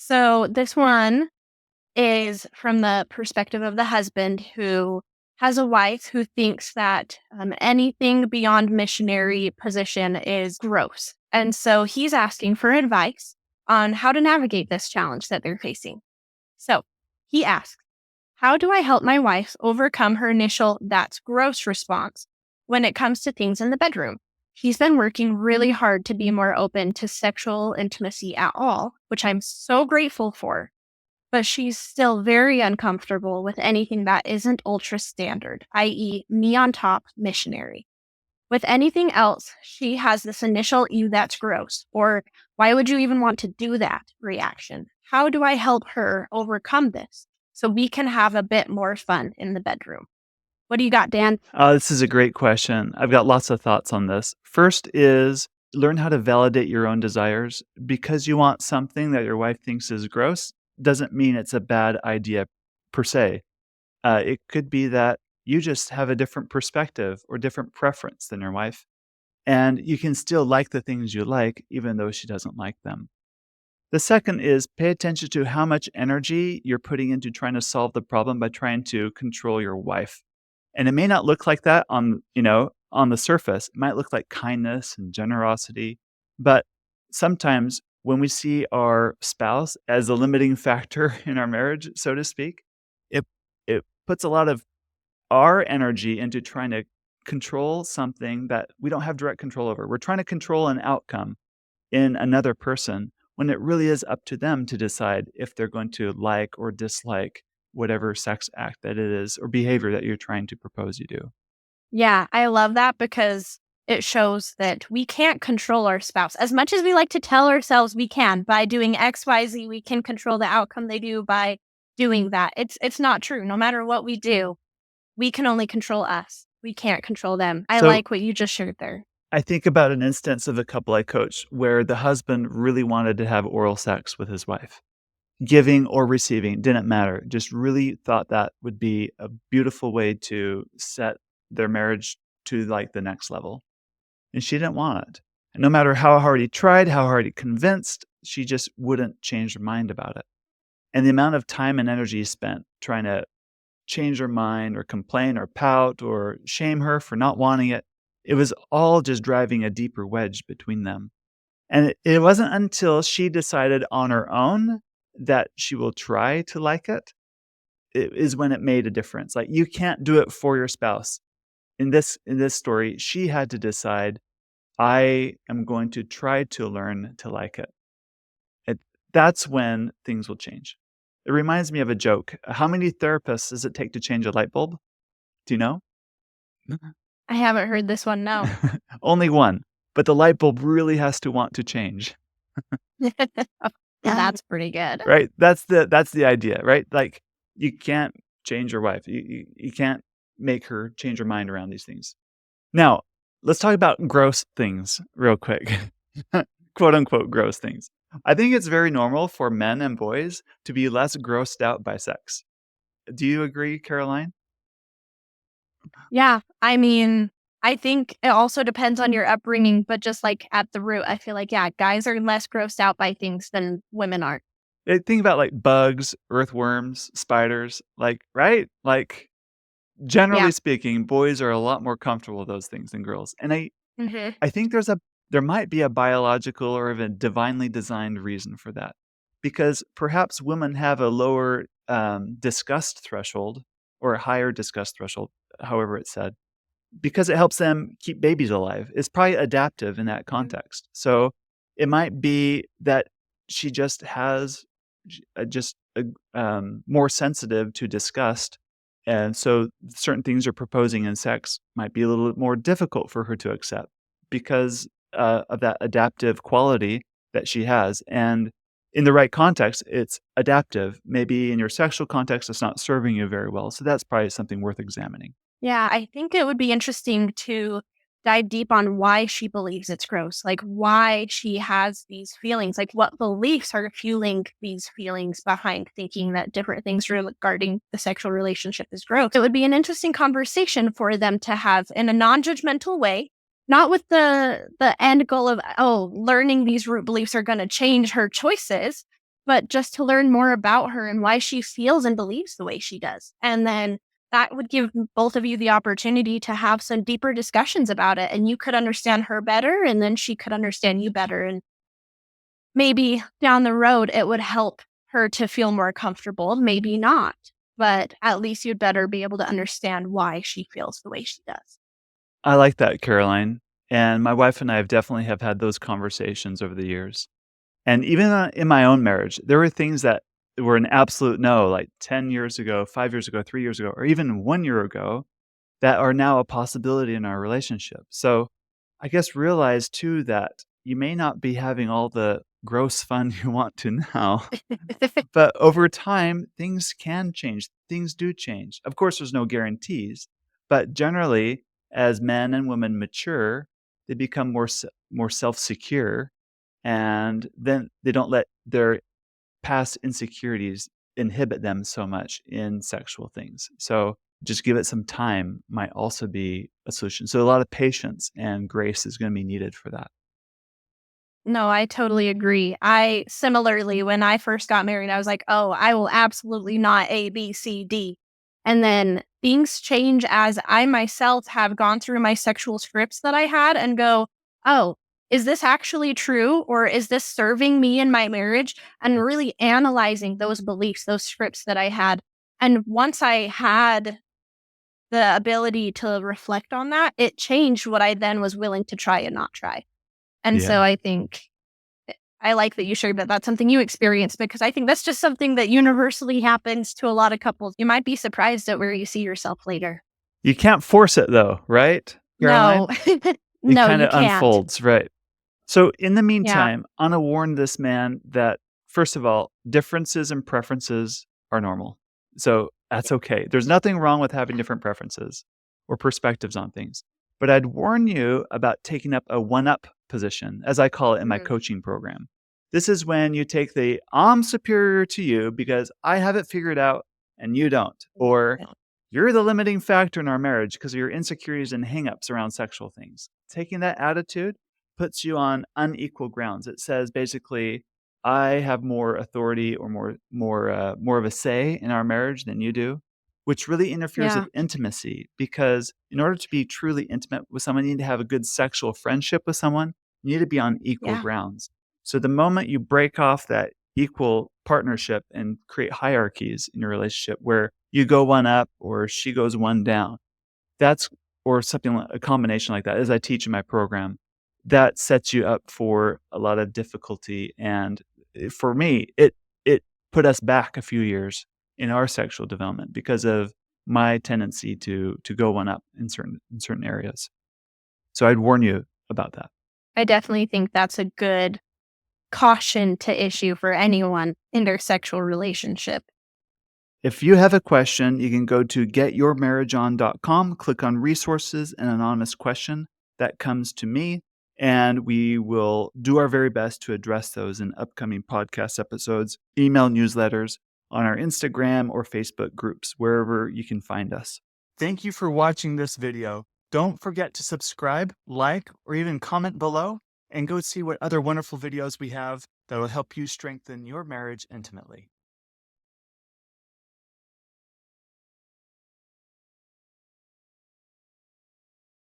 So this one is from the perspective of the husband who has a wife who thinks that anything beyond missionary position is gross. And so he's asking for advice on how to navigate this challenge that they're facing. So he asks, how do I help my wife overcome her initial "that's gross" response when it comes to things in the bedroom? She's been working really hard to be more open to sexual intimacy at all, which I'm so grateful for, but she's still very uncomfortable with anything that isn't ultra standard, i.e., me on top, missionary. With anything else, she has this initial "ew, that's gross," or "why would you even want to do that" reaction. How do I help her overcome this so we can have a bit more fun in the bedroom? What do you got, Dan? This is a great question. I've got lots of thoughts on this. First is learn how to validate your own desires. Because you want something that your wife thinks is gross doesn't mean it's a bad idea per se. It could be that you just have a different perspective or different preference than your wife. And you can still like the things you like, even though she doesn't like them. The second is pay attention to how much energy you're putting into trying to solve the problem by trying to control your wife. And it may not look like that on the surface. It might look like kindness and generosity. But sometimes when we see our spouse as a limiting factor in our marriage, so to speak, it it puts a lot of our energy into trying to control something that we don't have direct control over. We're trying to control an outcome in another person when it really is up to them to decide if they're going to like or dislike whatever sex act that it is or behavior that you're trying to propose you do. Yeah, I love that because it shows that we can't control our spouse. As much as we like to tell ourselves we can by doing XYZ, we can control the outcome they do by doing that. It's not true. No matter what we do, we can only control us. We can't control them. I So like what you just shared there. I think about an instance of a couple I coached where the husband really wanted to have oral sex with his wife. Giving or receiving, didn't matter. Just really thought that would be a beautiful way to set their marriage to like the next level. And she didn't want it. And no matter how hard he tried, how hard he convinced, she just wouldn't change her mind about it. And the amount of time and energy spent trying to change her mind or complain or pout or shame her for not wanting it, it was all just driving a deeper wedge between them. And it wasn't until she decided on her own that she will try to like it is when it made a difference. Like you can't do it for your spouse. In this story, she had to decide, I am going to try to learn to like it. That's when things will change. It reminds me of a joke. How many therapists does it take to change a light bulb? Do you know? I haven't heard this one, no. Only one. But the light bulb really has to want to change. That's pretty good. Right? That's the idea, right? Like you can't change your wife. You can't make her change her mind around these things. Now, let's talk about gross things real quick. Quote unquote gross things. I think it's very normal for men and boys to be less grossed out by sex. Do you agree, Caroline? Yeah, I mean, I think it also depends on your upbringing, but just like at the root, I feel like, yeah, guys are less grossed out by things than women are. Think about like bugs, earthworms, spiders, like, right? Like, Yeah. generally speaking, boys are a lot more comfortable with those things than girls. And Hmm. I think there might be a biological or even divinely designed reason for that. Because perhaps women have a lower disgust threshold or a higher disgust threshold, however it's said, because it helps them keep babies alive. It's probably adaptive in that context. So it might be that she just has more sensitive to disgust. And so certain things you're proposing in sex might be a little bit more difficult for her to accept because of that adaptive quality that she has. And in the right context, it's adaptive. Maybe in your sexual context, it's not serving you very well. So that's probably something worth examining. Yeah, I think it would be interesting to dive deep on why she believes it's gross, like why she has these feelings, like what beliefs are fueling these feelings behind thinking that different things regarding the sexual relationship is gross. It would be an interesting conversation for them to have in a non-judgmental way, not with the end goal of, oh, learning these root beliefs are going to change her choices, but just to learn more about her and why she feels and believes the way she does. And then that would give both of you the opportunity to have some deeper discussions about it. And you could understand her better, and then she could understand you better. And maybe down the road, it would help her to feel more comfortable. Maybe not, but at least you'd better be able to understand why she feels the way she does. I like that, Caroline. And my wife and I have definitely had those conversations over the years. And even in my own marriage, there were things that were an absolute no, like 10 years ago, 5 years ago, 3 years ago, or even 1 year ago that are now a possibility in our relationship. So I guess realize too that you may not be having all the gross fun you want to now, but over time, things can change. Things do change. Of course, there's no guarantees, but generally, as men and women mature, they become more self-secure, and then they don't let their past insecurities inhibit them so much in sexual things. So just give it some time might also be a solution. So a lot of patience and grace is going to be needed for that. No, I totally agree. I similarly, when I first got married, I was like, oh, I will absolutely not A, B, C, D. And then things change as I myself have gone through my sexual scripts that I had and go, oh, is this actually true? Or is this serving me in my marriage? And really analyzing those beliefs, those scripts that I had. And once I had the ability to reflect on that, it changed what I then was willing to try and not try. And so Yeah. I think I like that you shared that that's something you experienced because I think that's just something that universally happens to a lot of couples. You might be surprised at where you see yourself later. You can't force it though, right, No, Caroline? It no, kind you of can't. unfolds, right? So in the Yeah. meantime, Anna warned this man that, first of all, differences and preferences are normal. So that's okay. There's nothing wrong with having different preferences or perspectives on things. But I'd warn you about taking up a one up position, as I call it in my Mm. coaching program. This is when you take the I'm superior to you because I have it figured out and you don't. Or you're the limiting factor in our marriage because of your insecurities and hangups around sexual things. Taking that attitude puts you on unequal grounds. It says basically, I have more authority or more of a say in our marriage than you do, which really interferes Yeah. with intimacy because in order to be truly intimate with someone, you need to have a good sexual friendship with someone. You need to be on equal Yeah. grounds. So the moment you break off that equal partnership and create hierarchies in your relationship where you go one up or she goes one down, that's or something like a combination like that, as I teach in my program, that sets you up for a lot of difficulty, and, for me, it put us back a few years in our sexual development because of my tendency to go one up in certain areas. So I'd warn you about that. I definitely think that's a good caution to issue for anyone in their sexual relationship. If you have a question, you can go to getyourmarriageon.com, click on resources and anonymous question. That comes to me, and we will do our very best to address those in upcoming podcast episodes, email newsletters, on our Instagram or Facebook groups, wherever you can find us. Thank you for watching this video. Don't forget to subscribe, like, or even comment below, and go see what other wonderful videos we have that will help you strengthen your marriage intimately.